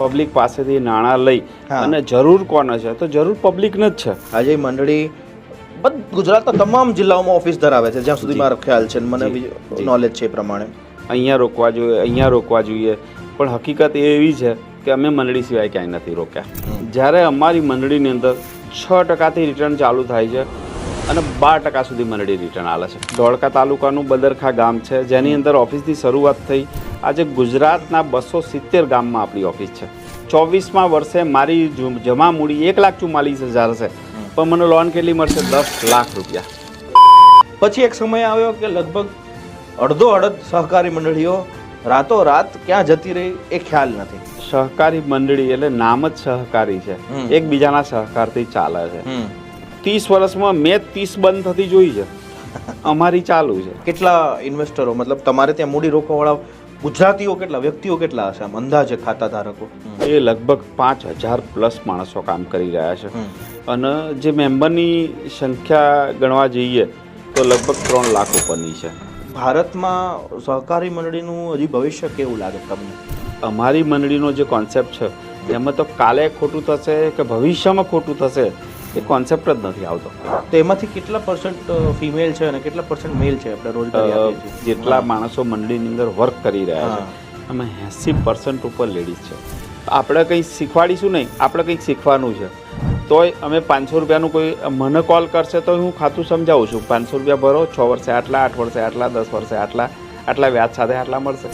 Public પાસેથી નાણાં લઈ અને જરૂર કોને છે તો જરૂર પબ્લિકને જ છે. આજે મંડળી ગુજરાતના તમામ જિલ્લાઓમાં ઓફિસ ધરાવે છે, જ્યાં સુધી મારો ખ્યાલ છે, મને નોલેજ છે એ પ્રમાણે. અહીંયા રોકવા જોઈએ, અહીંયા રોકવા જોઈએ, પણ હકીકત એવી છે કે અમે મંડળી સિવાય ક્યાંય નથી રોક્યા. જ્યારે અમારી મંડળીની અંદર 6% રિટર્ન ચાલુ થાય છે અને 12% સુધી મંડળી રિટર્ન આલે છે. ધોળકા તાલુકાનું બદરખા ગામ છે, જેની અંદર ઓફિસની શરૂઆત થઈ. આજે ગુજરાતના 270 ગામમાં આપણી ઓફિસ છે. 24મા વર્ષે મારી જમા મૂડી 1,44,000 છે, પણ મને લોન કેટલી મળશે? 10 લાખ રૂપિયા. પછી એક સમય આવ્યો કે લગભગ અડધો સહકારી મંડળીઓ રાતોરાત ક્યાં જતી રહી એ ખ્યાલ નથી. સહકારી મંડળી એટલે નામ જ સહકારી છે, એકબીજાના સહકારથી ચાલે છે. 30 વર્ષમાં મેં 30 બંધ થતી જોઈ છે, અમારી ચાલુ છે. કેટલા ઇન્વેસ્ટરો, મતલબ તમારે ત્યાં મૂડી રોકવાવાળા ગુજરાતીઓ કેટલા, વ્યક્તિઓ કેટલા હશે આમ અંદાજે, ખાતા ધારકો? એ લગભગ 5,000 પ્લસ માણસો કામ કરી રહ્યા છે. અને જે મેમ્બરની સંખ્યા ગણવા જઈએ તો લગભગ 3 લાખ ઉપરની છે. ભારતમાં સહકારી મંડળીનું હજી ભવિષ્ય કેવું લાગે તમને? અમારી મંડળીનો જે કોન્સેપ્ટ છે એમાં તો કાલે ખોટું થશે કે ભવિષ્યમાં ખોટું થશે એ કોન્સેપ્ટ જ નથી આવતો. તો એમાંથી કેટલા % ફિમેલ છે અને કેટલા % મેલ છે? આપણે રોજગારી આપીએ છીએ જેટલા માણસો મંડળીની અંદર વર્ક કરી રહ્યા છે એમાં 80% ઉપર લેડીઝ છે. આપણે કંઈ શીખવાડીશું નહીં, આપણે કંઈક શીખવાનું છે. તોય અમે 500 રૂપિયાનું કોઈ મને કોલ કરશે તો હું ખાતું સમજાવું છું, 500 રૂપિયા ભરો, 6 વર્ષે આટલા, 8 વર્ષે આટલા, 10 વર્ષે આટલા, આટલા વ્યાજ સાથે આટલા મળશે.